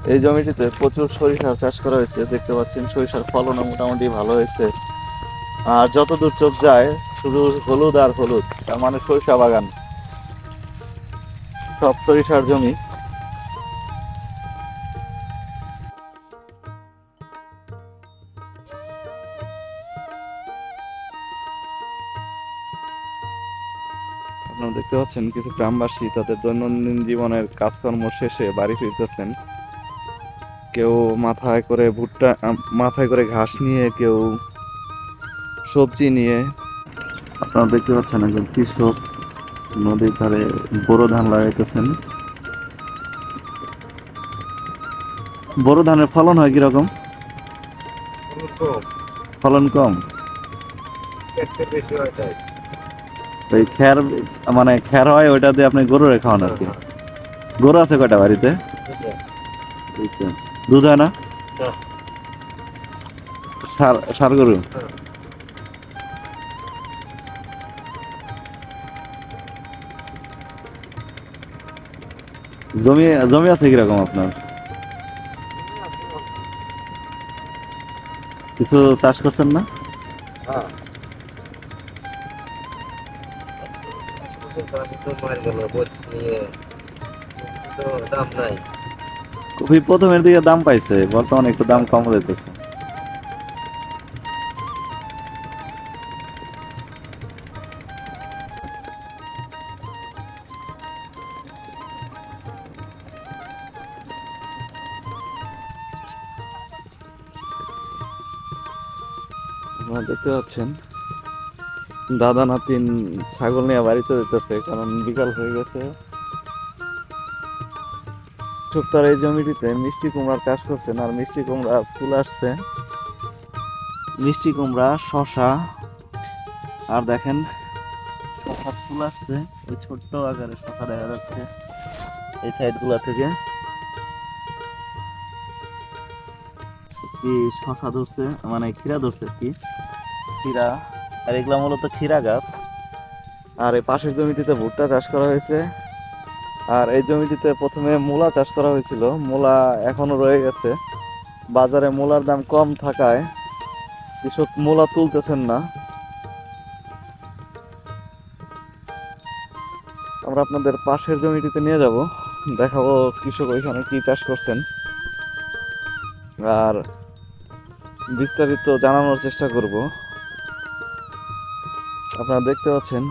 এই জমিটিতে প্রচুর সরিষার চাষ করা হয়েছে, দেখতে পাচ্ছেন সরিষার ফলনও মোটামুটি ভালো হয়েছে। আর যতদূর চোখ যায় শুধু হলুদ আর হলুদ, তার মানে সরিষা বাগান, সব সরিষার জমি। আপনারা দেখতে পাচ্ছেন কিছু গ্রামবাসী তাদের দৈনন্দিন জীবনের কাজকর্ম শেষে বাড়ি ফিরতেছেন। কেউ মাথায় করে ভুট্টা, মাথায় করে ঘাস নিয়ে, কেউ সবজি নিয়ে। আপনারা দেখতে পাচ্ছেন একজন কৃষক নদীর ধারে বোরো ধান লাগাইতেছেন। বোরো ধানের ফলন হয় কিরকম? ফলন কম। ওই খ্যার, মানে খ্যার হয় ওইটা দিয়ে আপনি গরুরে খাওয়ান আর কি। গরু আছে কয়টা বাড়িতে? দুইটা। দুধ হয় না? ষাঁড়, ষাঁড় গরু। জমি, জমি আছে কিরকম আপনার? কিছু চাষ করছেন না? কফি প্রথমের দিকে দাম পাইছে, বর্তমানে একটু দাম কম যেতেছে। আপনারা দেখতে পাচ্ছেন দাদা নাতিন ছাগল নিয়ে বাড়িতে যেতেছে, কারণ বিকাল হয়ে গেছে। তার এই জমিটিতে মিষ্টি কুমড়ার চাষ করছেন, আর মিষ্টি কুমড়া ফুল আসছে। মিষ্টি কুমড়া, শশা, আর দেখেন শশা ফুল আসছে। ওই ছোট্ট আকারে শশা দেখা যাচ্ছে এই সাইড গুলা থেকে। কি শশা ধরছে, মানে ক্ষীরা ধরছে কি, ক্ষীরা। আর এগুলা মূলত ক্ষীরা গাছ। আর এই পাশের জমিটিতে ভুট্টা চাষ করা হয়েছে। আর এই জমিটিতে প্রথমে মূলা চাষ করা হয়েছিল, মূলা এখনো রয়ে গেছে। বাজারে মূলার দাম কম থাকায় কৃষক মূলা তুলতেছেন না। আমরা আপনাদের পাশের জমিটিতে নিয়ে যাব, দেখাবো কৃষক ওইখানে কি চাষ করছেন, আর বিস্তারিত জানানোর চেষ্টা করব। আপনারা দেখতে পাচ্ছেন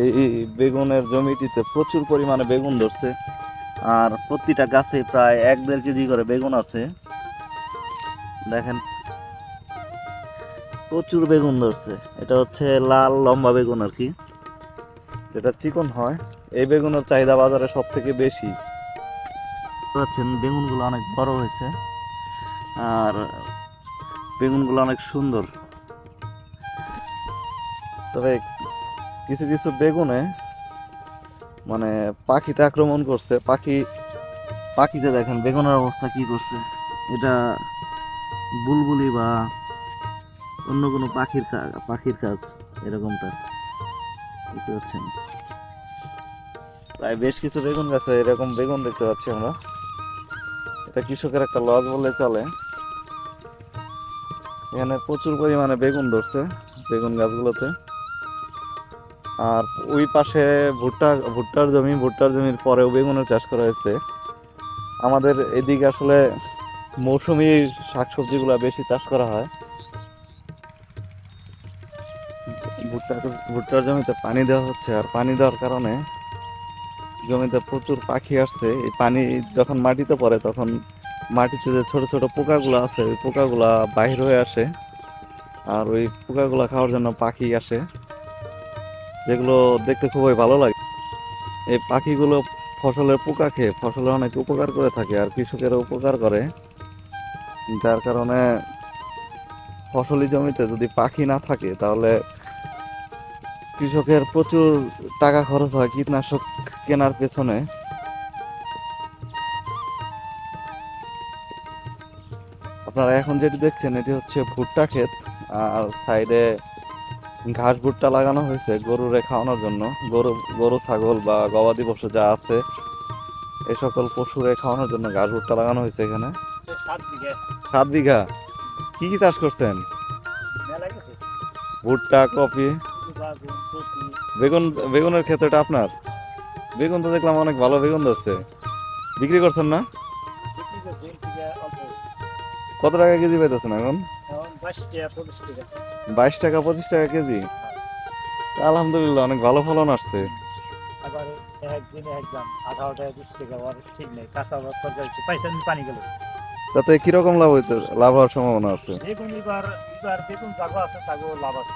এই বেগুনের জমিটিতে প্রচুর পরিমাণে বেগুন ধরছে। আর প্রতিটা গাছে প্রায় 1-1.5 কেজি করে বেগুন আছে। দেখেন প্রচুর বেগুন ধরছে। এটা হচ্ছে লাল লম্বা বেগুন আর কি, যেটা চিকন হয়। এই বেগুনের চাহিদা বাজারে সব থেকে বেশি। পাচ্ছেন বেগুনগুলো অনেক বড় হয়েছে, আর বেগুনগুলো অনেক সুন্দর। তবে কিছু কিছু বেগুনে মানে পাখিতে আক্রমণ করছে। পাখিতে দেখেন বেগুনের অবস্থা কি করছে। এটা বুলবুলি বা অন্য কোনো পাখির কাজ এরকমটা দেখতে পাচ্ছেন। প্রায় বেশ কিছু বেগুন গাছে এরকম বেগুন দেখতে পাচ্ছি আমরা। এটা কৃষকের একটা লস বললে চলে। এখানে প্রচুর পরিমাণে বেগুন ধরছে বেগুন গাছগুলোতে। আর ওই পাশে ভুট্টার জমি, ভুট্টার জমির পরেও বেগুনের চাষ করা হয়েছে। আমাদের এদিকে আসলে মৌসুমী শাকসবজিগুলো বেশি চাষ করা হয়। ভুট্টা ভুট্টার জমিতে পানি দেওয়া হচ্ছে, আর পানি দেওয়ার কারণে জমিতে প্রচুর পাখি আসছে। এই পানি যখন মাটিতে পড়ে তখন মাটিতে যে ছোট ছোট পোকাগুলো আছে ওই পোকাগুলা বাহির হয়ে আসে, আর ওই পোকাগুলা খাওয়ার জন্য পাখি আসে, যেগুলো দেখতে খুবই ভালো লাগে। এই পাখিগুলো ফসলের পোকা খেয়ে ফসলের অনেক উপকার করে থাকে, আর কৃষকেরও উপকার করে। যার কারণে ফসলি জমিতে যদি পাখি না থাকে তাহলে কৃষকের প্রচুর টাকা খরচ হয় কীটনাশক কেনার পেছনে। আপনারা এখন যেটি দেখছেন এটি হচ্ছে ভুট্টা ক্ষেত। আর সাইডে ঘাস ভুট্টা লাগানো হয়েছে গরুরে খাওয়ানোর জন্য। গরু গরু ছাগল বা গবাদি পশু যা আছে এই সকল পশুরে খাওয়ানোর জন্য ঘাস ভুট্টা লাগানো হয়েছে এখানে। 7 বিঘা। 7 বিঘা। কি কি চাষ করছেন? মেলা কিছু। ভুট্টা, কফি, বাগুন, কপি। বেগুন। বেগুনের ক্ষেত এটা আপনার? বেগুন তো দেখলাম অনেক ভালো বেগুন ধরছে। বিক্রি করছেন না? বিক্রি করছি 1 বিঘা অল্প। কত টাকা কেজি পাইতেছেন এখন? এখন 22 টাকা 25 টাকা। 22 টাকা 25 টাকা কেজি। আলহামদুলিল্লাহ, অনেক ভালো ফলন আসছে। আবার একদিনে এক দাম 18 টাকা 20 টাকা, আর ঠিক নেই। কাঁচা অবস্থা যাইছে পাইছেন পানি গেল। তাতে কিরকম লাভ হইতে, লাভ হওয়ার সম্ভাবনা আছে? বেগুন এবার এবার বেগুন জাগো আছে তাগো লাভ আছে।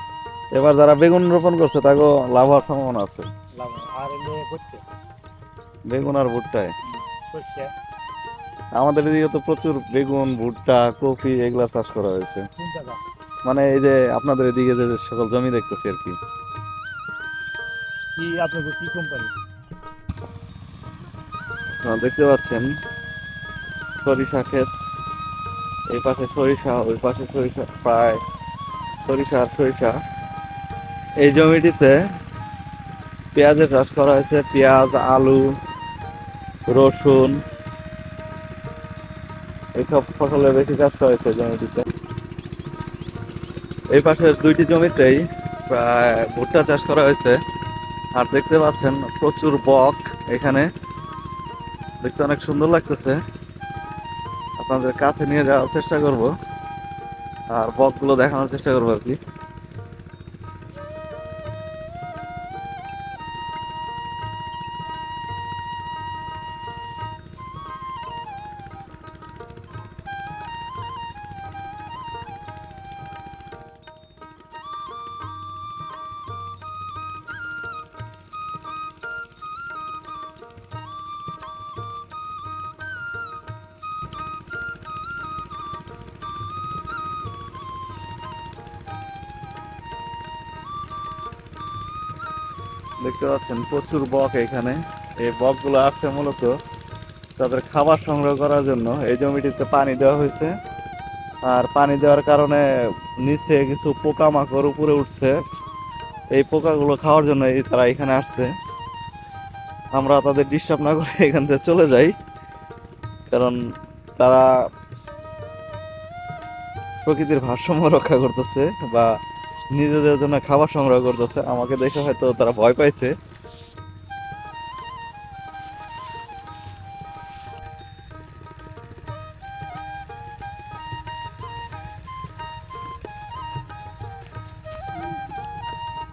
এবার যারা বেগুন রোপণ করছে তাকেও লাভ হওয়ার সম্ভাবনা আছে। লাভ আর এলে করতে বেগুন আর ভুট্টায়। করছে আমাদের এদিকে তো প্রচুর বেগুন, ভুট্টা, কফি এগুলা চাষ করা হয়েছে। কোন জায়গা মানে এই যে আপনাদের এদিকে যে সকল জমি দেখতেছি আর কি। কি আপনাদের কি কোম্পানি? আপনারা দেখতে পাচ্ছেন সরিষা ক্ষেত। এই পাশে সরিষা, ওই পাশে সরিষা, প্রায় সরিষা আর সরিষা। এই জমিটিতে পেঁয়াজের চাষ করা হয়েছে। পেঁয়াজ, আলু, রসুন এইসব ফসলের বেশি চাষ করা হয়েছে জমিটিতে। এই পাশের 2টি জমিতেই প্রায় ভুট্টা চাষ করা হয়েছে। আর দেখতে পাচ্ছেন প্রচুর বক এখানে, দেখতে অনেক সুন্দর লাগতেছে। আপনাদের কাছে নিয়ে যাওয়ার চেষ্টা করব আর বকগুলো দেখানোর চেষ্টা করবো আর কি। দেখতে পাচ্ছেন প্রচুর বক এখানে। এই বকগুলো আসছে মূলত তাদের খাবার সংগ্রহ করার জন্য। এই জমিটিতে পানি দেওয়া হয়েছে, আর পানি দেওয়ার কারণে নিচে কিছু পোকামাকড় উপরে উঠছে। এই পোকাগুলো খাওয়ার জন্য তারা এখানে আসছে। আমরা তাদের ডিস্টার্ব না করে এখান থেকে চলে যাই, কারণ তারা প্রকৃতির ভারসাম্য রক্ষা করতেছে বা নিজেদের জন্য খাবার সংগ্রহ করতেছে। আমাকে দেখে হয়তো তারা ভয় পাইছে।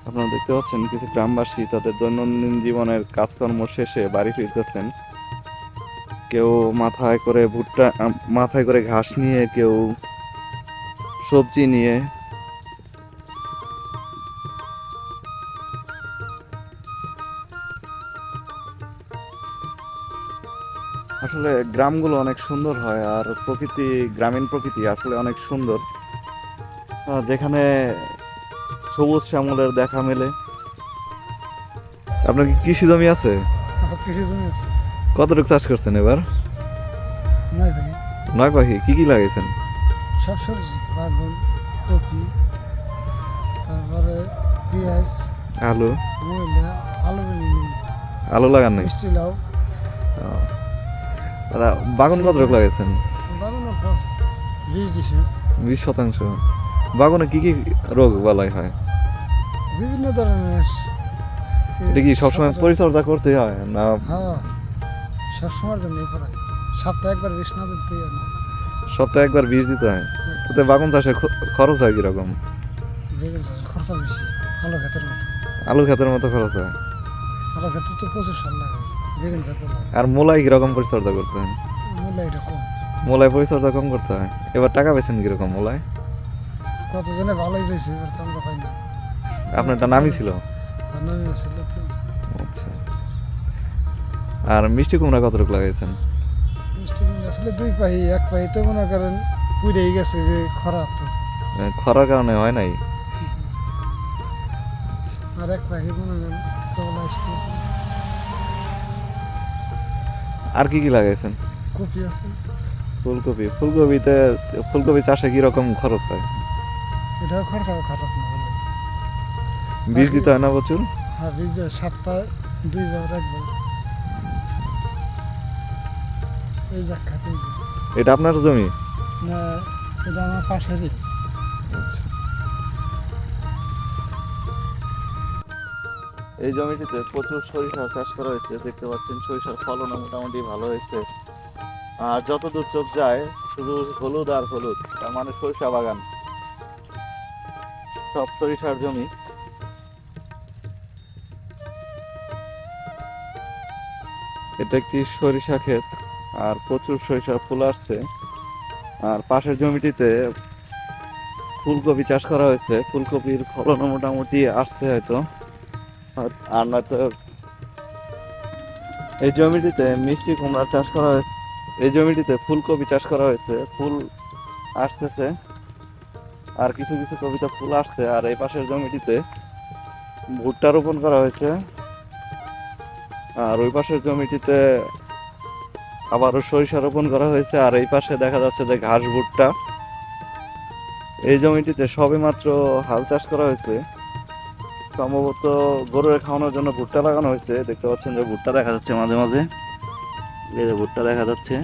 আপনারা দেখতে পাচ্ছেন কিছু গ্রামবাসী তাদের দৈনন্দিন জীবনের কাজকর্ম শেষে বাড়ি ফিরতেছেন। কেউ মাথায় করে ভুট্টা, মাথায় করে ঘাস নিয়ে, কেউ সবজি নিয়ে। আসলে গ্রামগুলো অনেক সুন্দর হয়, আর প্রকৃতি, গ্রামীণ প্রকৃতি আসলে অনেক সুন্দর। যেখানে সবুজ শ্যামলের দেখা মেলে। আপনার কি কৃষি জমি আছে? কৃষি জমি আছে। কতটুকু চাষ করছেন এবার? 9 বিঘা। 9 পাখি। কি কি লাগাইছেন? সব সবজি, বাগুন, কপি, তারপরে পেঁয়াজ, আলু। মূলা, আলু নেই, আলু লাগান নাই? মিষ্টি লাউ। ও, দাদা, বাগান কতটুকু লাগাইছেন? বাগান 20 দিছে। 20%। বাগানে কি কি রোগ বালাই হয়? বিভিন্ন ধরনের। এটা কি সবসময় পরিচর্যা করতে হয় না? হ্যাঁ, সবসময়ের জন্যই করায়। সপ্তাহে একবার বিষ না দিতে হয় না। সপ্তাহে একবার বীজ দিতে হয়। তাতে বাগান চাষে খরচ হয় কিরকম? বেগুন চাষের খরচা বেশি, আলু ক্ষেতের মতো। আলু ক্ষেতের মতো খরচ হয়। আলু ক্ষেতে তো প্রচুর সার লাগে, বেগুন ক্ষেতে লাগে। আর মূলাই কিরকম পরিচর্যা করতে হয়? মূলা এটা কম। মূলাই পরিচর্যা কম করতে হয়। এবার টাকা পেয়েছেন কিরকম মূলায়? কতজনে ভালোই পেয়েছে, এবার তো আমরা পাই না। আপনার একটা নামই ছিল? নামি আসছিল তো। আচ্ছা। আর মিষ্টি কুমড়া কতটুকু লাগাইছেন? মিষ্টি কুমড়া আসলে 2 পাহি, 1 পাহি তো মনে করেন পুড়েই গেছে, যে খরা তো। খরার কারণে হয় নাই? আর 1 পাহি মনে করেন কেবল আসছে। আর কি কি লাগাইছেন? কপি আছে। ফুলকপি। ফুলকপিতে, ফুলকপি চাষে কিরকম খরচ হয়? এটাও খরচাও খারাপ না বলে। বীজ দিতে হয় না প্রচুর? হ্যাঁ, বীজ দেয় সপ্তাহে 2 বার 1 বার। এই যে খাতে এটা আপনার জমি? না, এটা আমার পাশেরই। এই জমিটিতে প্রচুর সরিষা চাষ করা হয়েছে, দেখতে পাচ্ছেন সরিষার ফলনও মোটামুটি ভালো হয়েছে। আর যতদূর চোখ যায় শুধু হলুদ আর হলুদ, তার মানে সরিষা বাগান, সব সরিষার জমি। এটা একটি সরিষা ক্ষেত, আর প্রচুর সরিষার ফুল আসছে। আর পাশের জমিটিতে ফুলকপি চাষ করা হয়েছে, ফুলকপির ফলনও মোটামুটি আসছে হয়তো। আর নয়তো এই জমিটিতে মিষ্টি কুমড়া চাষ করা হয়েছে, এই জমিটিতে ফুলকপি চাষ করা হয়েছে, ফুল আসতেছে, আর কিছু কিছু কপিতে ফুল আসছে। আর এই পাশের জমিটিতে ভুট্টা রোপণ করা হয়েছে, আর ওই পাশের জমিটিতে আবারও সরিষা রোপণ করা হয়েছে। আর এই পাশে দেখা যাচ্ছে যে ঘাস ভুট্টা। এই জমিটিতে সবেমাত্র হাল চাষ করা হয়েছে, সম্ভবত গরুর খাওয়ানোর জন্য ভুট্টা লাগানো হয়েছে। দেখতে পাচ্ছেন যে ভুট্টা দেখা যাচ্ছে মাঝে মাঝে, এই যে ভুট্টা দেখা যাচ্ছে।